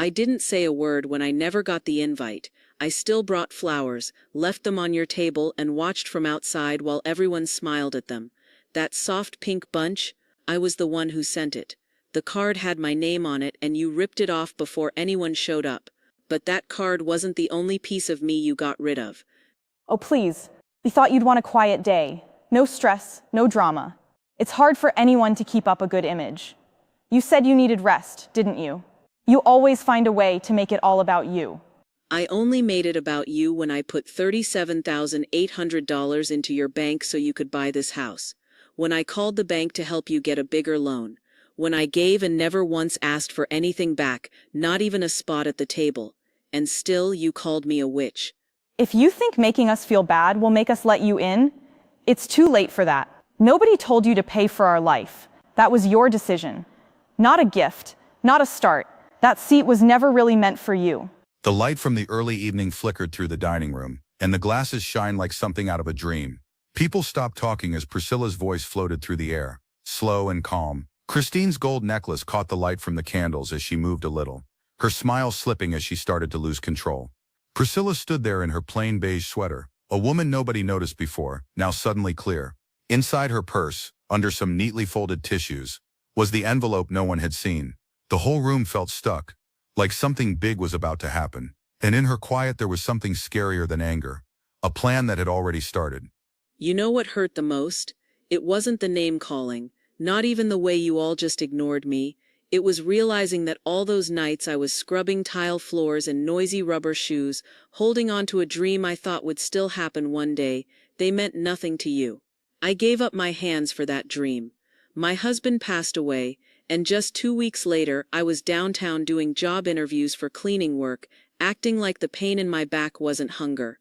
I didn't say a word when I never got the invite. I still brought flowers, left them on your table and watched from outside while everyone smiled at them. That soft pink bunch, I was the one who sent it. The card had my name on it and you ripped it off before anyone showed up. But that card wasn't the only piece of me you got rid of. Oh, please. We thought you'd want a quiet day. No stress, no drama. It's hard for anyone to keep up a good image. You said you needed rest, didn't you? You always find a way to make it all about you. I only made it about you when I put $37,800 into your bank so you could buy this house. When I called the bank to help you get a bigger loan. When I gave and never once asked for anything back, not even a spot at the table. And still you called me a witch. If you think making us feel bad will make us let you in, it's too late for that. Nobody told you to pay for our life. That was your decision. Not a gift, not a start. That seat was never really meant for you. The light from the early evening flickered through the dining room, and the glasses shined like something out of a dream. People stopped talking as Priscilla's voice floated through the air, slow and calm. Christine's gold necklace caught the light from the candles as she moved a little, her smile slipping as she started to lose control. Priscilla stood there in her plain beige sweater, a woman nobody noticed before, now suddenly clear. Inside her purse, under some neatly folded tissues, was the envelope no one had seen. The whole room felt stuck, like something big was about to happen. And in her quiet there was something scarier than anger, a plan that had already started. You know what hurt the most? It wasn't the name calling, not even the way you all just ignored me. It was realizing that all those nights I was scrubbing tile floors in noisy rubber shoes, holding on to a dream I thought would still happen one day, they meant nothing to you. I gave up my hands for that dream. My husband passed away, and just 2 weeks later I was downtown doing job interviews for cleaning work, acting like the pain in my back wasn't hunger.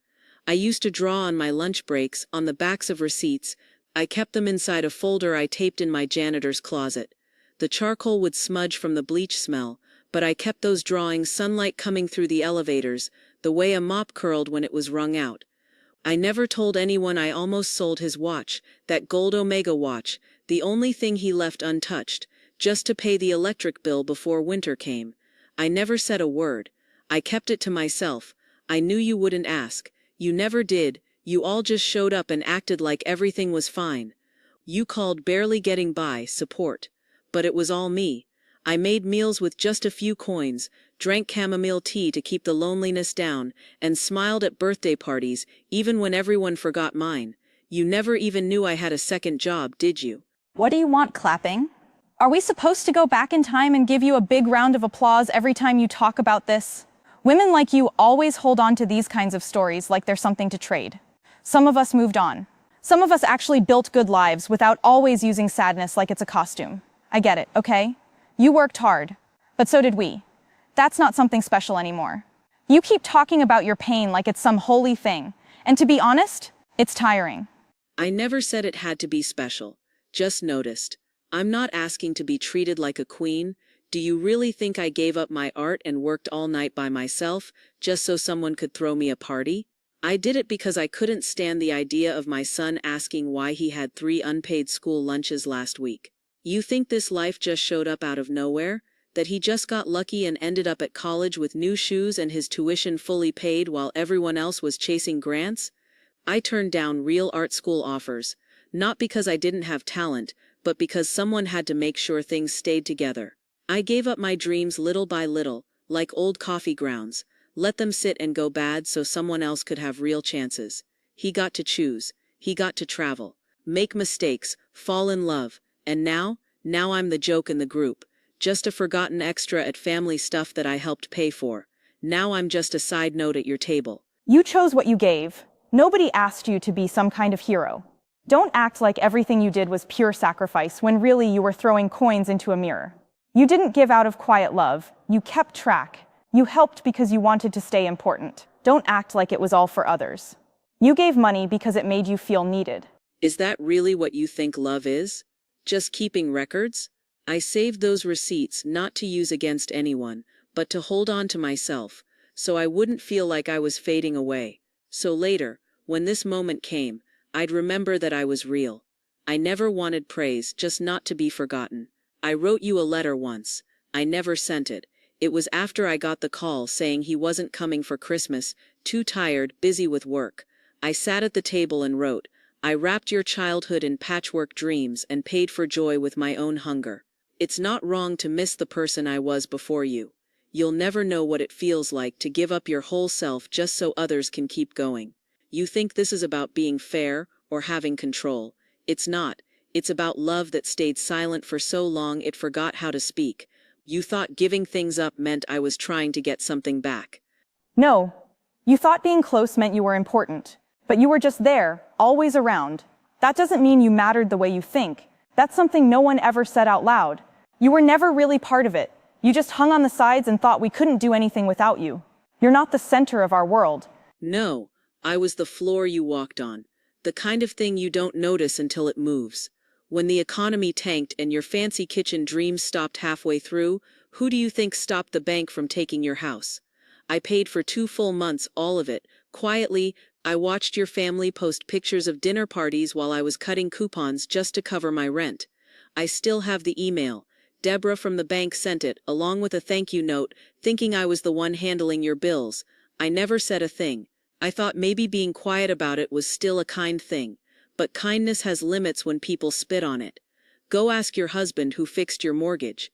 I used to draw on my lunch breaks, on the backs of receipts. I kept them inside a folder I taped in my janitor's closet. The charcoal would smudge from the bleach smell, but I kept those drawings, sunlight coming through the elevators, the way a mop curled when it was wrung out. I never told anyone I almost sold his watch, that gold Omega watch, the only thing he left untouched, just to pay the electric bill before winter came. I never said a word. I kept it to myself. I knew you wouldn't ask. You never did. You all just showed up and acted like everything was fine. You called barely getting by, support. But it was all me. I made meals with just a few coins, drank chamomile tea to keep the loneliness down, and smiled at birthday parties, even when everyone forgot mine. You never even knew I had a second job, did you? What do you want, clapping? Are we supposed to go back in time and give you a big round of applause every time you talk about this? Women like you always hold on to these kinds of stories like they're something to trade. Some of us moved on. Some of us actually built good lives without always using sadness like it's a costume. I get it, okay? You worked hard, but so did we. That's not something special anymore. You keep talking about your pain like it's some holy thing, and to be honest, it's tiring. I never said it had to be special, just noticed. I'm not asking to be treated like a queen. Do you really think I gave up my art and worked all night by myself, just so someone could throw me a party? I did it because I couldn't stand the idea of my son asking why he had 3 unpaid school lunches last week. You think this life just showed up out of nowhere? That he just got lucky and ended up at college with new shoes and his tuition fully paid while everyone else was chasing grants? I turned down real art school offers, not because I didn't have talent, but because someone had to make sure things stayed together. I gave up my dreams little by little, like old coffee grounds, let them sit and go bad so someone else could have real chances. He got to choose, he got to travel, make mistakes, fall in love, and now I'm the joke in the group, just a forgotten extra at family stuff that I helped pay for. Now I'm just a side note at your table. You chose what you gave. Nobody asked you to be some kind of hero. Don't act like everything you did was pure sacrifice when really you were throwing coins into a mirror. You didn't give out of quiet love. You kept track. You helped because you wanted to stay important. Don't act like it was all for others. You gave money because it made you feel needed. Is that really what you think love is? Just keeping records? I saved those receipts not to use against anyone, but to hold on to myself, so I wouldn't feel like I was fading away. So later, when this moment came, I'd remember that I was real. I never wanted praise, just not to be forgotten. I wrote you a letter once. I never sent it. It was after I got the call saying he wasn't coming for Christmas, too tired, busy with work. I sat at the table and wrote, "I wrapped your childhood in patchwork dreams and paid for joy with my own hunger. It's not wrong to miss the person I was before you. You'll never know what it feels like to give up your whole self just so others can keep going. You think this is about being fair or having control. It's not. It's about love that stayed silent for so long it forgot how to speak. You thought giving things up meant I was trying to get something back." No, you thought being close meant you were important, but you were just there, always around. That doesn't mean you mattered the way you think. That's something no one ever said out loud. You were never really part of it. You just hung on the sides and thought we couldn't do anything without you. You're not the center of our world. No, I was the floor you walked on. The kind of thing you don't notice until it moves. When the economy tanked and your fancy kitchen dreams stopped halfway through, who do you think stopped the bank from taking your house? I paid for 2 full months, all of it. Quietly, I watched your family post pictures of dinner parties while I was cutting coupons just to cover my rent. I still have the email. Deborah from the bank sent it, along with a thank you note, thinking I was the one handling your bills. I never said a thing. I thought maybe being quiet about it was still a kind thing. But kindness has limits when people spit on it. Go ask your husband who fixed your mortgage.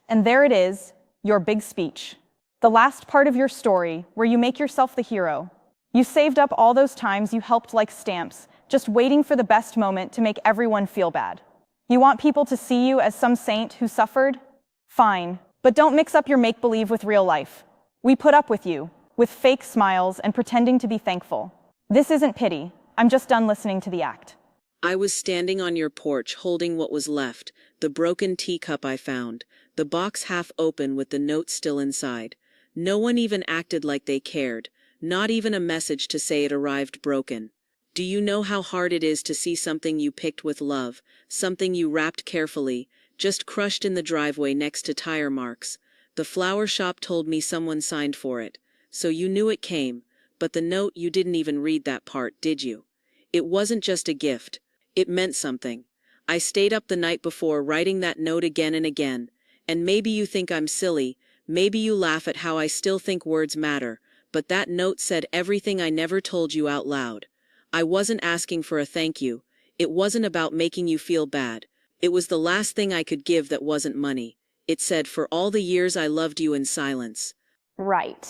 And there it is, your big speech. The last part of your story, where you make yourself the hero. You saved up all those times you helped like stamps, just waiting for the best moment to make everyone feel bad. You want people to see you as some saint who suffered? Fine, but don't mix up your make-believe with real life. We put up with you, with fake smiles and pretending to be thankful. This isn't pity. I'm just done listening to the act. I was standing on your porch holding what was left, the broken teacup I found, the box half open with the note still inside. No one even acted like they cared, not even a message to say it arrived broken. Do you know how hard it is to see something you picked with love, something you wrapped carefully, just crushed in the driveway next to tire marks? The flower shop told me someone signed for it, so you knew it came, but the note, you didn't even read that part, did you? It wasn't just a gift. It meant something. I stayed up the night before writing that note again and again, and maybe you think I'm silly, maybe you laugh at how I still think words matter, but that note said everything I never told you out loud. I wasn't asking for a thank you. It wasn't about making you feel bad. It was the last thing I could give that wasn't money. It said, "For all the years I loved you in silence." Right.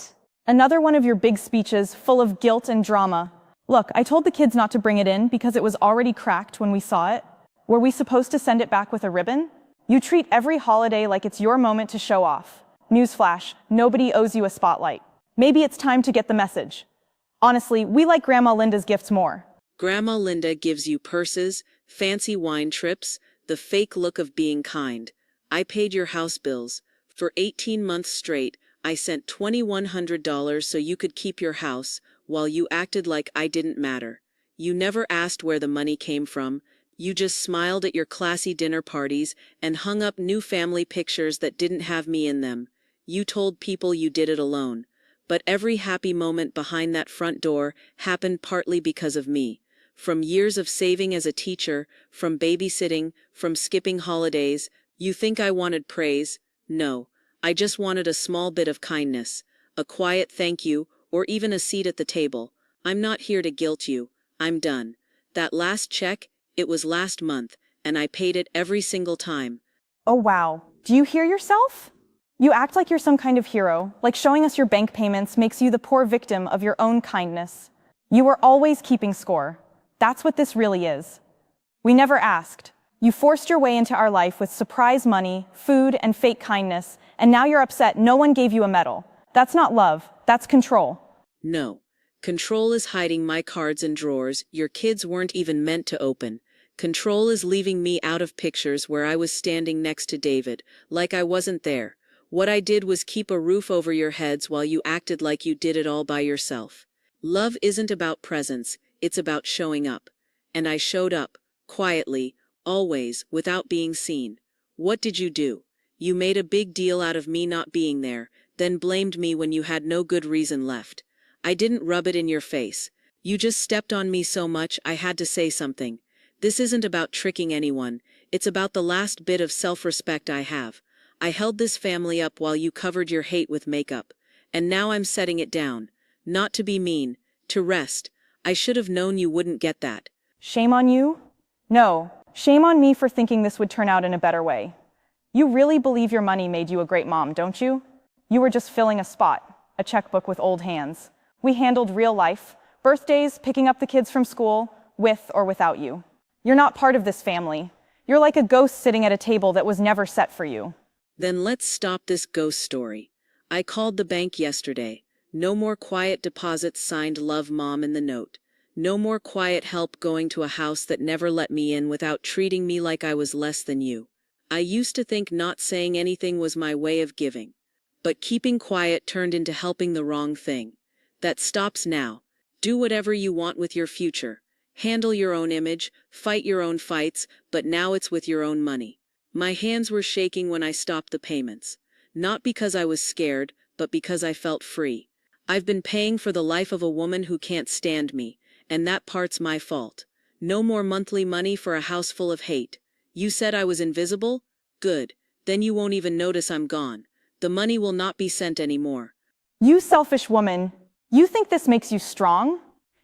Another one of your big speeches full of guilt and drama. Look, I told the kids not to bring it in because it was already cracked when we saw it. Were we supposed to send it back with a ribbon? You treat every holiday like it's your moment to show off. Newsflash, nobody owes you a spotlight. Maybe it's time to get the message. Honestly, we like Grandma Linda's gifts more. Grandma Linda gives you purses, fancy wine trips, the fake look of being kind. I paid your house bills. For 18 months straight, I sent $2,100 so you could keep your house, while you acted like I didn't matter. You never asked where the money came from. You just smiled at your classy dinner parties and hung up new family pictures that didn't have me in them. You told people you did it alone. But every happy moment behind that front door happened partly because of me. From years of saving as a teacher, from babysitting, from skipping holidays. You think I wanted praise? No. I just wanted a small bit of kindness, a quiet thank you, or even a seat at the table. I'm not here to guilt you. I'm done. That last check, it was last month, and I paid it every single time. Oh wow, do you hear yourself? You act like you're some kind of hero, like showing us your bank payments makes you the poor victim of your own kindness. You were always keeping score. That's what this really is. We never asked. You forced your way into our life with surprise money, food, and fake kindness, and now you're upset no one gave you a medal. That's not love, that's control. No. Control is hiding my cards in drawers your kids weren't even meant to open. Control is leaving me out of pictures where I was standing next to David, like I wasn't there. What I did was keep a roof over your heads while you acted like you did it all by yourself. Love isn't about presents, it's about showing up. And I showed up, quietly, always, without being seen. What did you do? You made a big deal out of me not being there, then blamed me when you had no good reason left. I didn't rub it in your face. You just stepped on me so much I had to say something. This isn't about tricking anyone. It's about the last bit of self-respect I have. I held this family up while you covered your hate with makeup. And now I'm setting it down. Not to be mean, to rest. I should have known you wouldn't get that. Shame on you? No, shame on me for thinking this would turn out in a better way. You really believe your money made you a great mom, don't you? You were just filling a spot, a checkbook with old hands. We handled real life, birthdays, picking up the kids from school, with or without you. You're not part of this family. You're like a ghost sitting at a table that was never set for you. Then let's stop this ghost story. I called the bank yesterday. No more quiet deposits signed Love Mom in the note. No more quiet help going to a house that never let me in without treating me like I was less than you. I used to think not saying anything was my way of giving. But keeping quiet turned into helping the wrong thing. That stops now. Do whatever you want with your future. Handle your own image, fight your own fights, but now it's with your own money. My hands were shaking when I stopped the payments. Not because I was scared, but because I felt free. I've been paying for the life of a woman who can't stand me, and that part's my fault. No more monthly money for a house full of hate. You said I was invisible? Good. Then you won't even notice I'm gone. The money will not be sent anymore. You selfish woman. You think this makes you strong?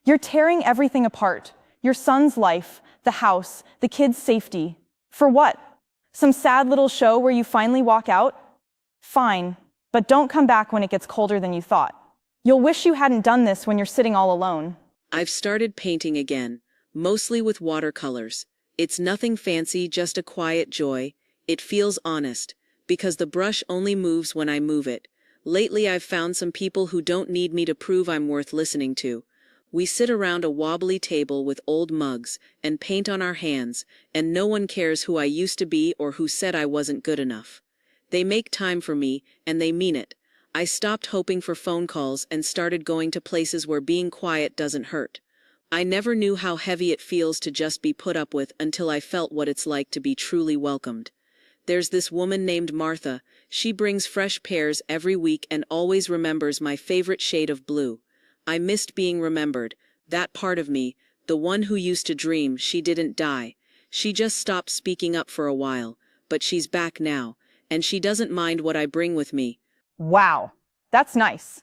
You're tearing everything apart. Your son's life, the house, the kids' safety. For what? Some sad little show where you finally walk out? Fine, but don't come back when it gets colder than you thought. You'll wish you hadn't done this when you're sitting all alone. I've started painting again, mostly with watercolors. It's nothing fancy, just a quiet joy. It feels honest, because the brush only moves when I move it. Lately I've found some people who don't need me to prove I'm worth listening to. We sit around a wobbly table with old mugs and paint on our hands, and no one cares who I used to be or who said I wasn't good enough. They make time for me, and they mean it. I stopped hoping for phone calls and started going to places where being quiet doesn't hurt. I never knew how heavy it feels to just be put up with until I felt what it's like to be truly welcomed. There's this woman named Martha. She brings fresh pears every week and always remembers my favorite shade of blue. I missed being remembered. That part of me, the one who used to dream she didn't die. She just stopped speaking up for a while, but she's back now, and she doesn't mind what I bring with me. Wow, that's nice.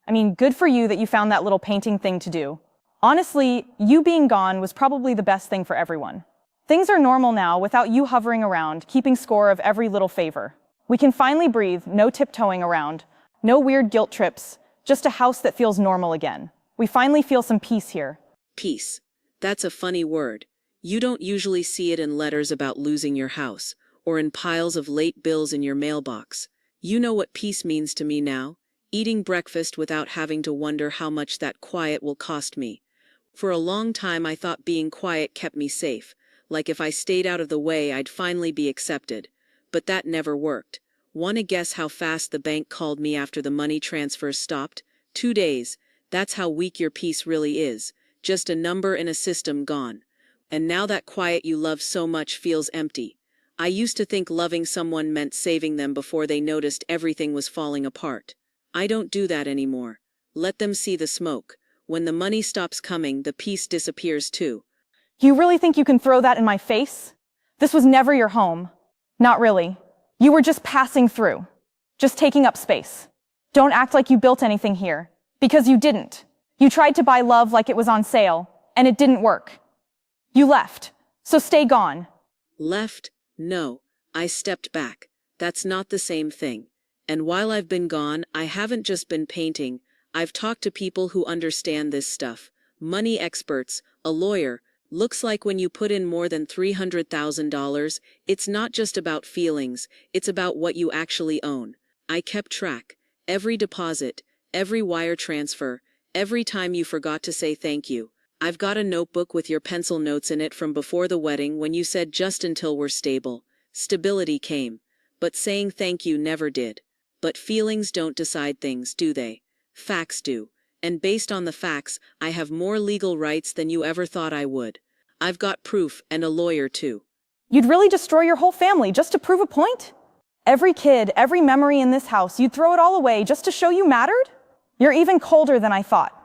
I mean, good for you that you found that little painting thing to do. Honestly, you being gone was probably the best thing for everyone. Things are normal now without you hovering around, keeping score of every little favor. We can finally breathe, no tiptoeing around, no weird guilt trips, just a house that feels normal again. We finally feel some peace here. Peace. That's a funny word. You don't usually see it in letters about losing your house, or in piles of late bills in your mailbox. You know what peace means to me now? Eating breakfast without having to wonder how much that quiet will cost me. For a long time I thought being quiet kept me safe, like if I stayed out of the way I'd finally be accepted. But that never worked. Wanna guess how fast the bank called me after the money transfers stopped? 2 days. That's how weak your peace really is. Just a number in a system gone. And now that quiet you love so much feels empty. I used to think loving someone meant saving them before they noticed everything was falling apart. I don't do that anymore. Let them see the smoke. When the money stops coming, the peace disappears too. You really think you can throw that in my face? This was never your home. Not really. You were just passing through. Just taking up space. Don't act like you built anything here. Because you didn't. You tried to buy love like it was on sale, and it didn't work. You left. So stay gone. Left? No. I stepped back. That's not the same thing. And while I've been gone, I haven't just been painting. I've talked to people who understand this stuff. Money experts, a lawyer. Looks like when you put in more than $300,000, it's not just about feelings, it's about what you actually own. I kept track. Every deposit, every wire transfer, every time you forgot to say thank you. I've got a notebook with your pencil notes in it from before the wedding when you said just until we're stable. Stability came. But saying thank you never did. But feelings don't decide things, do they? Facts do. And based on the facts, I have more legal rights than you ever thought I would. I've got proof and a lawyer too. You'd really destroy your whole family just to prove a point? Every kid, every memory in this house, you'd throw it all away just to show you mattered? You're even colder than I thought.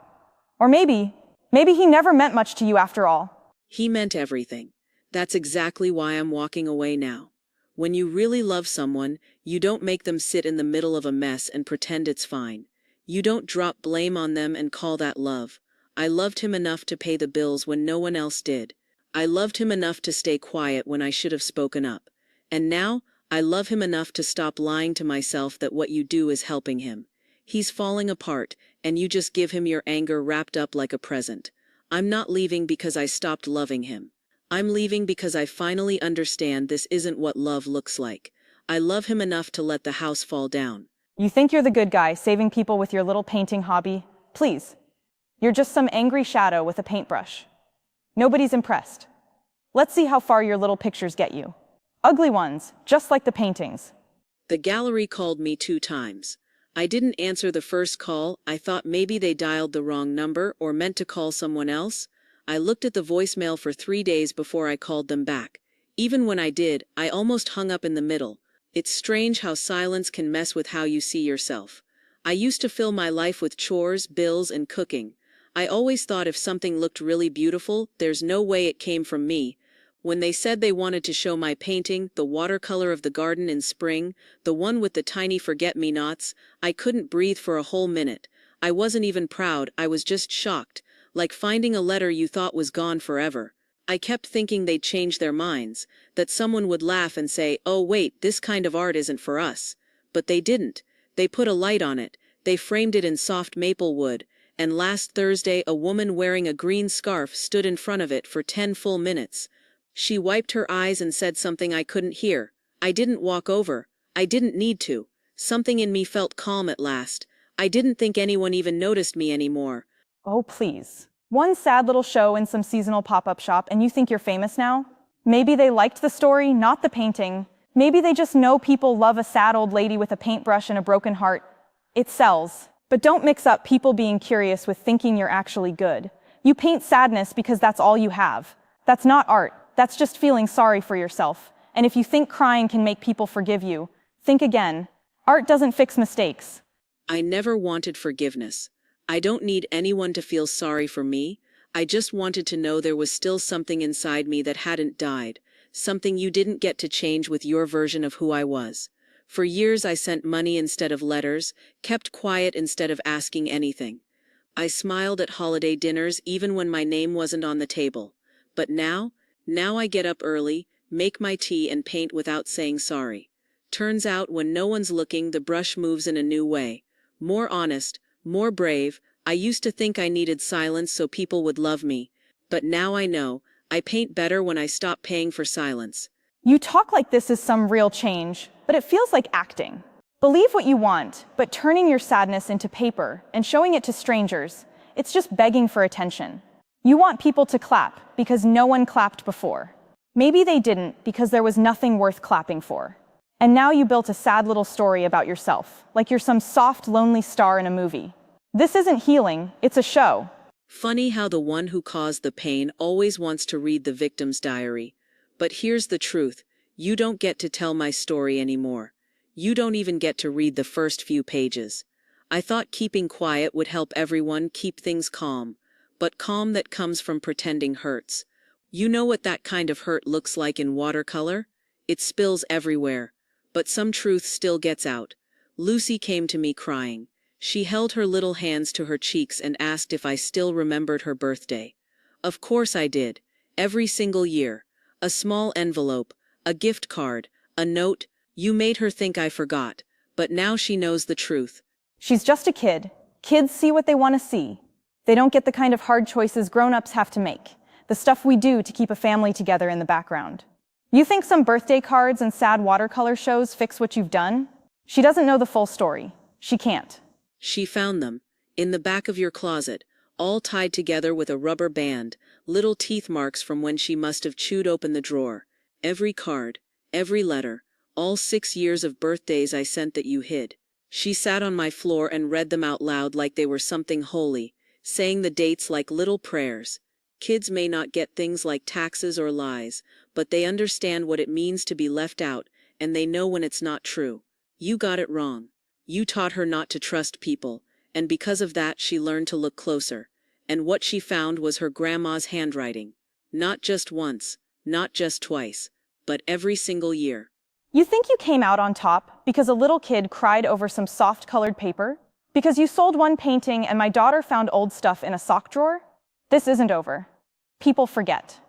Or maybe he never meant much to you after all. He meant everything. That's exactly why I'm walking away now. When you really love someone, you don't make them sit in the middle of a mess and pretend it's fine. You don't drop blame on them and call that love. I loved him enough to pay the bills when no one else did. I loved him enough to stay quiet when I should have spoken up. And now, I love him enough to stop lying to myself that what you do is helping him. He's falling apart, and you just give him your anger wrapped up like a present. I'm not leaving because I stopped loving him. I'm leaving because I finally understand this isn't what love looks like. I love him enough to let the house fall down. You think you're the good guy, saving people with your little painting hobby? Please. You're just some angry shadow with a paintbrush. Nobody's impressed. Let's see how far your little pictures get you. Ugly ones, just like the paintings. The gallery called me 2 times. I didn't answer the first call. I thought maybe they dialed the wrong number or meant to call someone else. I looked at the voicemail for 3 days before I called them back. Even when I did, I almost hung up in the middle. It's strange how silence can mess with how you see yourself. I used to fill my life with chores, bills, and cooking. I always thought if something looked really beautiful, there's no way it came from me. When they said they wanted to show my painting, the watercolor of the garden in spring, the one with the tiny forget-me-nots, I couldn't breathe for a whole minute. I wasn't even proud, I was just shocked, like finding a letter you thought was gone forever. I kept thinking they'd change their minds, that someone would laugh and say, "Oh wait, this kind of art isn't for us." But they didn't. They put a light on it, they framed it in soft maple wood, and last Thursday a woman wearing a green scarf stood in front of it for 10 full minutes. She wiped her eyes and said something I couldn't hear. I didn't walk over. I didn't need to. Something in me felt calm at last. I didn't think anyone even noticed me anymore. Oh, please. One sad little show in some seasonal pop-up shop and you think you're famous now? Maybe they liked the story, not the painting. Maybe they just know people love a sad old lady with a paintbrush and a broken heart. It sells. But don't mix up people being curious with thinking you're actually good. You paint sadness because that's all you have. That's not art. That's just feeling sorry for yourself. And if you think crying can make people forgive you, think again. Art doesn't fix mistakes. I never wanted forgiveness. I don't need anyone to feel sorry for me. I just wanted to know there was still something inside me that hadn't died, something you didn't get to change with your version of who I was. For years I sent money instead of letters, kept quiet instead of asking anything. I smiled at holiday dinners even when my name wasn't on the table. But now I get up early, make my tea and paint without saying sorry. Turns out when no one's looking, the brush moves in a new way. More honest, more brave. I used to think I needed silence so people would love me. But now I know, I paint better when I stop paying for silence. You talk like this is some real change, but it feels like acting. Believe what you want, but turning your sadness into paper and showing it to strangers, it's just begging for attention. You want people to clap because no one clapped before. Maybe they didn't because there was nothing worth clapping for. And now you built a sad little story about yourself, like you're some soft, lonely star in a movie. This isn't healing, it's a show. Funny how the one who caused the pain always wants to read the victim's diary. But here's the truth, you don't get to tell my story anymore. You don't even get to read the first few pages. I thought keeping quiet would help everyone keep things calm. But calm that comes from pretending hurts. You know what that kind of hurt looks like in watercolor? It spills everywhere. But some truth still gets out. Lucy came to me crying. She held her little hands to her cheeks and asked if I still remembered her birthday. Of course I did. Every single year. A small envelope, a gift card, a note. You made her think I forgot. But now she knows the truth. She's just a kid. Kids see what they want to see. They don't get the kind of hard choices grown-ups have to make, the stuff we do to keep a family together in the background. You think some birthday cards and sad watercolor shows fix what you've done? She doesn't know the full story. She can't. She found them, in the back of your closet, all tied together with a rubber band, little teeth marks from when she must have chewed open the drawer. Every card, every letter, all 6 years of birthdays I sent that you hid. She sat on my floor and read them out loud like they were something holy, saying the dates like little prayers. Kids may not get things like taxes or lies, but they understand what it means to be left out, and they know when it's not true. You got it wrong. You taught her not to trust people, and because of that she learned to look closer. And what she found was her grandma's handwriting. Not just once, not just twice, but every single year. You think you came out on top because a little kid cried over some soft-colored paper? Because you sold one painting and my daughter found old stuff in a sock drawer? This isn't over. People forget.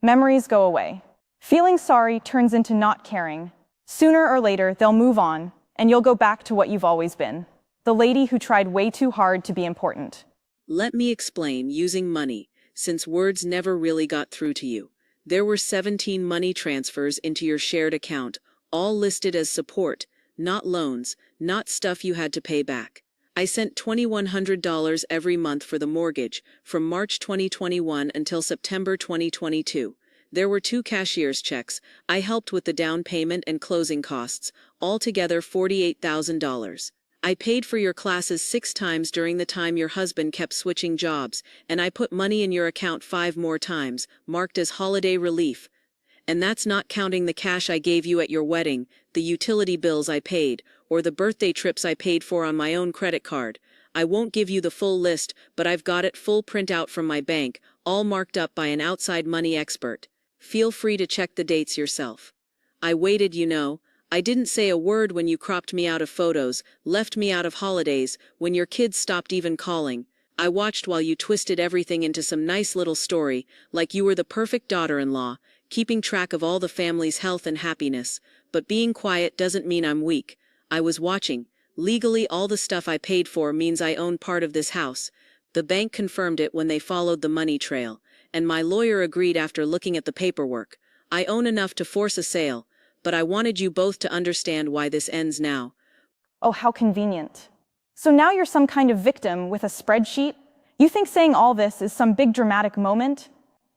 Memories go away. Feeling sorry turns into not caring. Sooner or later, they'll move on, and you'll go back to what you've always been. The lady who tried way too hard to be important. Let me explain using money, since words never really got through to you. There were 17 money transfers into your shared account, all listed as support, not loans, not stuff you had to pay back. I sent $2,100 every month for the mortgage, from March 2021 until September 2022. There were 2 cashier's checks. I helped with the down payment and closing costs, altogether $48,000. I paid for your classes 6 times during the time your husband kept switching jobs, and I put money in your account 5 more times, marked as holiday relief. And that's not counting the cash I gave you at your wedding, the utility bills I paid, or the birthday trips I paid for on my own credit card. I won't give you the full list, but I've got it full printout from my bank, all marked up by an outside money expert. Feel free to check the dates yourself. I waited, you know. I didn't say a word when you cropped me out of photos, left me out of holidays, when your kids stopped even calling. I watched while you twisted everything into some nice little story, like you were the perfect daughter-in-law, keeping track of all the family's health and happiness. But being quiet doesn't mean I'm weak. I was watching. Legally, all the stuff I paid for means I own part of this house. The bank confirmed it when they followed the money trail, and my lawyer agreed after looking at the paperwork. I own enough to force a sale, but I wanted you both to understand why this ends now. Oh, how convenient. So now you're some kind of victim with a spreadsheet? You think saying all this is some big dramatic moment?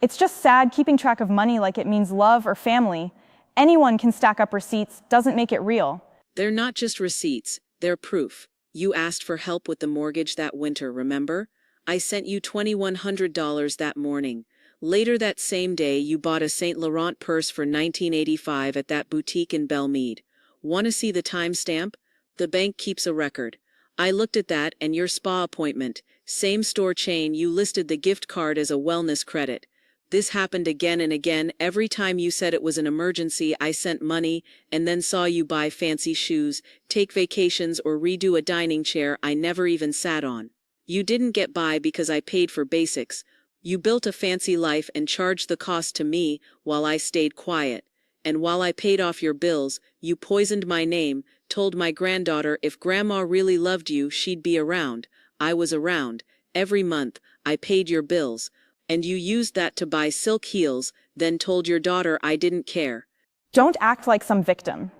It's just sad keeping track of money like it means love or family. Anyone can stack up receipts, doesn't make it real. They're not just receipts, they're proof. You asked for help with the mortgage that winter, remember? I sent you $2,100 that morning. Later that same day, you bought a Saint Laurent purse for $19.85 at that boutique in Belmead. Want to see the timestamp? The bank keeps a record. I looked at that and your spa appointment. Same store chain, you listed the gift card as a wellness credit. This happened again and again. Every time you said it was an emergency, I sent money, and then saw you buy fancy shoes, take vacations, or redo a dining chair I never even sat on. You didn't get by because I paid for basics. You built a fancy life and charged the cost to me while I stayed quiet. And while I paid off your bills, you poisoned my name, told my granddaughter if Grandma really loved you, she'd be around. I was around. Every month, I paid your bills. And you used that to buy silk heels, then told your daughter I didn't care. Don't act like some victim.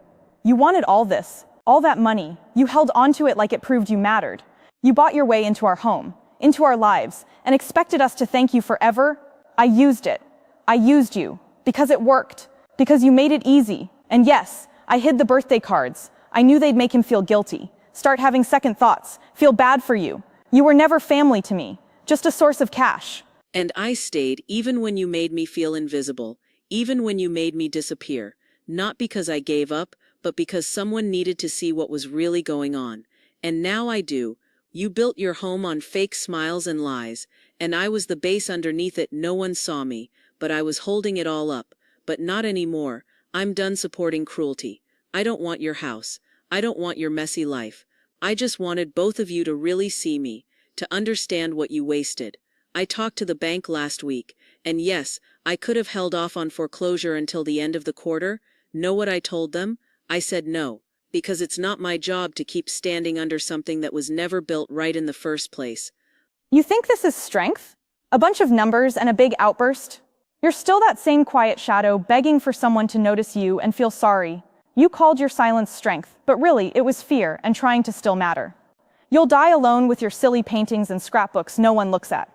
You wanted all this, all that money. You held onto it like it proved you mattered. You bought your way into our home, into our lives, and expected us to thank you forever. I used it. I used you. Because it worked. Because you made it easy. And yes, I hid the birthday cards. I knew they'd make him feel guilty. Start having second thoughts. Feel bad for you. You were never family to me. Just a source of cash. And I stayed even when you made me feel invisible, even when you made me disappear. Not because I gave up, but because someone needed to see what was really going on. And now I do. You built your home on fake smiles and lies, and I was the base underneath it. No one saw me, but I was holding it all up. But not anymore. I'm done supporting cruelty. I don't want your house. I don't want your messy life. I just wanted both of you to really see me, to understand what you wasted. I talked to the bank last week, and yes, I could have held off on foreclosure until the end of the quarter. Know what I told them? I said no, because it's not my job to keep standing under something that was never built right in the first place. You think this is strength? A bunch of numbers and a big outburst? You're still that same quiet shadow begging for someone to notice you and feel sorry. You called your silence strength, but really it was fear and trying to still matter. You'll die alone with your silly paintings and scrapbooks no one looks at.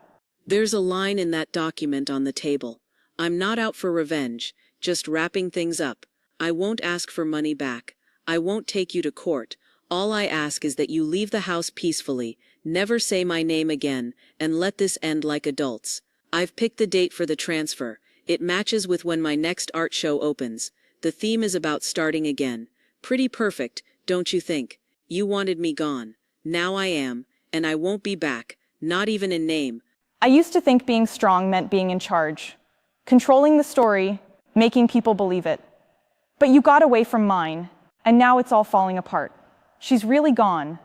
There's a line in that document on the table. I'm not out for revenge, just wrapping things up. I won't ask for money back. I won't take you to court. All I ask is that you leave the house peacefully, never say my name again, and let this end like adults. I've picked the date for the transfer. It matches with when my next art show opens. The theme is about starting again. Pretty perfect, don't you think? You wanted me gone. Now I am, and I won't be back, not even in name. I used to think being strong meant being in charge, controlling the story, making people believe it. But you got away from mine, and now it's all falling apart. She's really gone.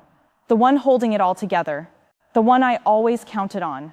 The one holding it all together. The one I always counted on.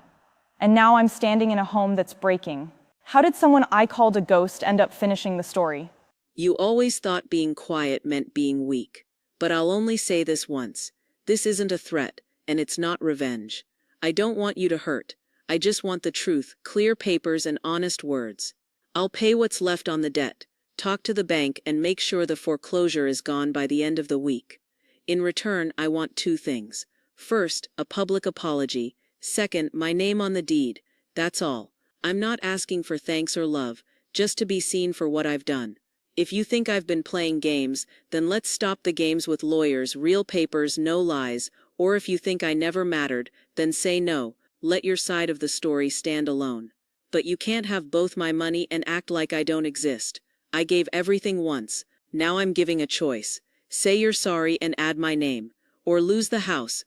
And now I'm standing in a home that's breaking. How did someone I called a ghost end up finishing the story? You always thought being quiet meant being weak. But I'll only say this once. This isn't a threat, and it's not revenge. I don't want you to hurt. I just want the truth, clear papers and honest words. I'll pay what's left on the debt, talk to the bank and make sure the foreclosure is gone by the end of the week. In return, I want two things. First, a public apology. Second, my name on the deed. That's all. I'm not asking for thanks or love, just to be seen for what I've done. If you think I've been playing games, then let's stop the games with lawyers, real papers, no lies, or if you think I never mattered, then say no, let your side of the story stand alone. But you can't have both my money and act like I don't exist. I gave everything once, now I'm giving a choice. Say you're sorry and add my name, or lose the house.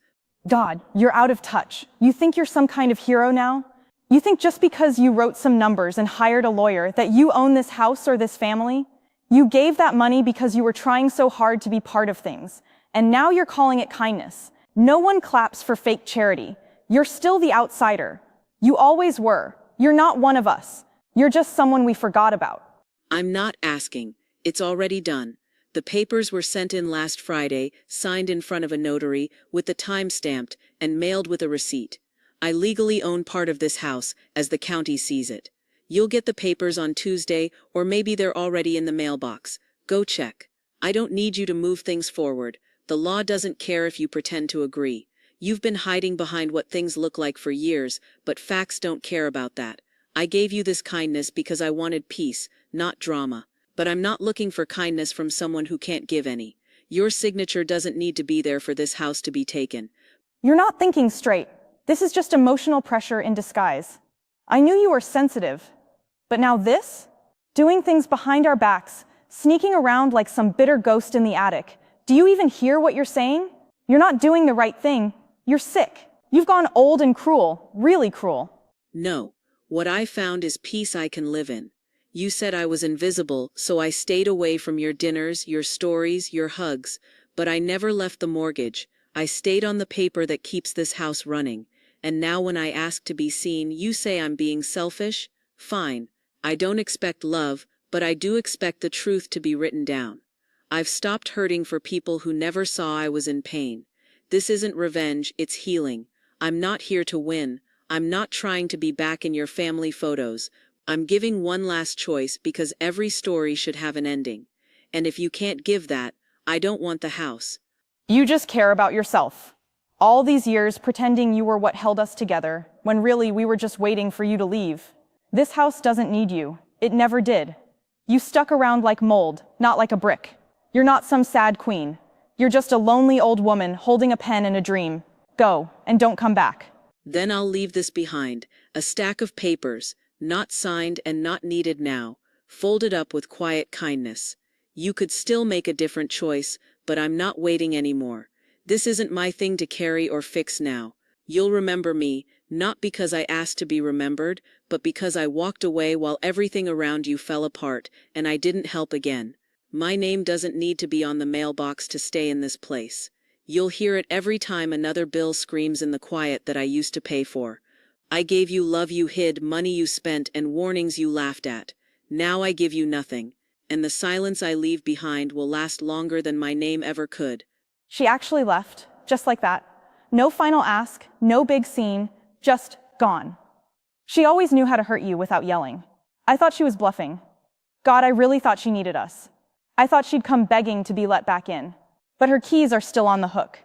God, you're out of touch. You think you're some kind of hero now? You think just because you wrote some numbers and hired a lawyer that you own this house or this family? You gave that money because you were trying so hard to be part of things, and now you're calling it kindness. No one claps for fake charity. You're still the outsider. You always were. You're not one of us. You're just someone we forgot about. I'm not asking. It's already done. The papers were sent in last Friday, signed in front of a notary, with the time stamped, and mailed with a receipt. I legally own part of this house, as the county sees it. You'll get the papers on Tuesday, or maybe they're already in the mailbox. Go check. I don't need you to move things forward. The law doesn't care if you pretend to agree. You've been hiding behind what things look like for years, but facts don't care about that. I gave you this kindness because I wanted peace, not drama. But I'm not looking for kindness from someone who can't give any. Your signature doesn't need to be there for this house to be taken. You're not thinking straight. This is just emotional pressure in disguise. I knew you were sensitive. But now this? Doing things behind our backs, sneaking around like some bitter ghost in the attic. Do you even hear what you're saying? You're not doing the right thing. You're sick. You've gone old and cruel, really cruel. No. What I found is peace I can live in. You said I was invisible, so I stayed away from your dinners, your stories, your hugs, but I never left the mortgage. I stayed on the paper that keeps this house running. And now when I ask to be seen, you say I'm being selfish? Fine. I don't expect love, but I do expect the truth to be written down. I've stopped hurting for people who never saw I was in pain. This isn't revenge, it's healing. I'm not here to win. I'm not trying to be back in your family photos. I'm giving one last choice because every story should have an ending. And if you can't give that, I don't want the house. You just care about yourself. All these years pretending you were what held us together, when really we were just waiting for you to leave. This house doesn't need you. It never did. You stuck around like mold, not like a brick. You're not some sad queen. You're just a lonely old woman holding a pen and a dream. Go, and don't come back. Then I'll leave this behind, a stack of papers, not signed and not needed now, folded up with quiet kindness. You could still make a different choice, but I'm not waiting anymore. This isn't my thing to carry or fix now. You'll remember me, not because I asked to be remembered, but because I walked away while everything around you fell apart, and I didn't help again. My name doesn't need to be on the mailbox to stay in this place. You'll hear it every time another bill screams in the quiet that I used to pay for. I gave you love you hid, money you spent, and warnings you laughed at. Now I give you nothing, and the silence I leave behind will last longer than my name ever could. She actually left, just like that. No final ask, no big scene, just gone. She always knew how to hurt you without yelling. I thought she was bluffing. God, I really thought she needed us. I thought she'd come begging to be let back in. But her keys are still on the hook.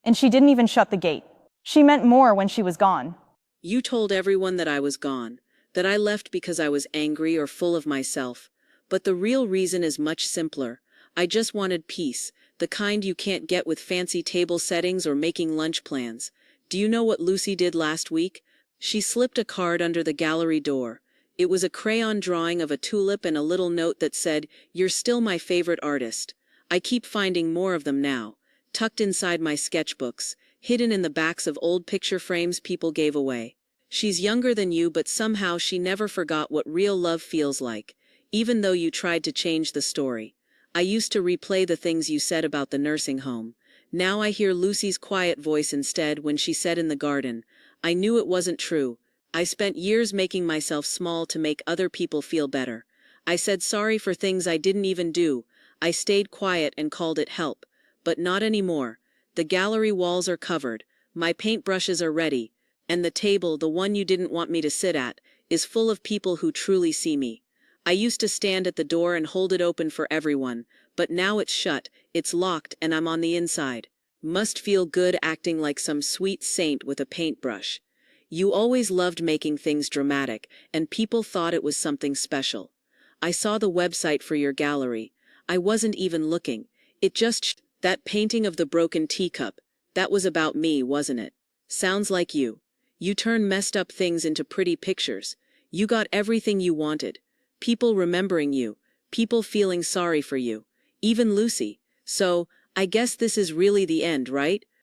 And she didn't even shut the gate. She meant more when she was gone. You told everyone that I was gone, that I left because I was angry or full of myself. But the real reason is much simpler. I just wanted peace, the kind you can't get with fancy table settings or making lunch plans. Do you know what Lucy did last week? She slipped a card under the gallery door. It was a crayon drawing of a tulip and a little note that said, "You're still my favorite artist." I keep finding more of them now, tucked inside my sketchbooks, hidden in the backs of old picture frames people gave away. She's younger than you, but somehow she never forgot what real love feels like, even though you tried to change the story. I used to replay the things you said about the nursing home. Now I hear Lucy's quiet voice instead when she said in the garden, I knew it wasn't true. I spent years making myself small to make other people feel better. I said sorry for things I didn't even do. I stayed quiet and called it help. But not anymore. The gallery walls are covered, my paintbrushes are ready, and the table, the one you didn't want me to sit at, is full of people who truly see me. I used to stand at the door and hold it open for everyone, but now it's shut, it's locked, and I'm on the inside. Must feel good acting like some sweet saint with a paintbrush. You always loved making things dramatic, and people thought it was something special. I saw the website for your gallery. I wasn't even looking. It just that painting of the broken teacup, that was about me, wasn't it? Sounds like you. You turn messed up things into pretty pictures. You got everything you wanted. People remembering you, people feeling sorry for you, even Lucy. So, I guess this is really the end, right?